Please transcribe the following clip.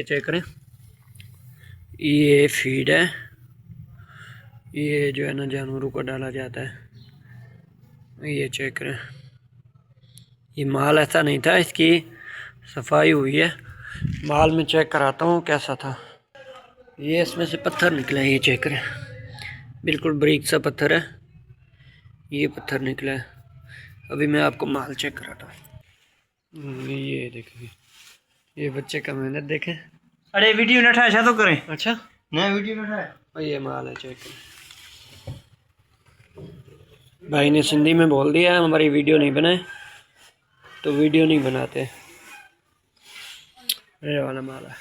Check करें, ये feed है, ये जो है ना जानवरों को डाला जाता है। ये चेक करें, ये माल ऐसा नहीं था, इसकी सफाई हुई है। माल में चेक कराता हूँ कैसा था। ये इसमें से पत्थर निकला है, ये चेक करें, बिल्कुल बारीक सा पत्थर है, ये पत्थर निकला है। अभी मैं आपको माल चेक कराता हूँ। ये देखिए, ये बच्चे का मेहनत देखें। अरे वीडियो न उठाया तो करें। अच्छा ना वीडियो न उठाया। और ये माल है, चेक करें। भाई ने सिंधी में बोल दिया हमारी वीडियो नहीं बनाए तो वीडियो नहीं बनाते। ये वाला माल है।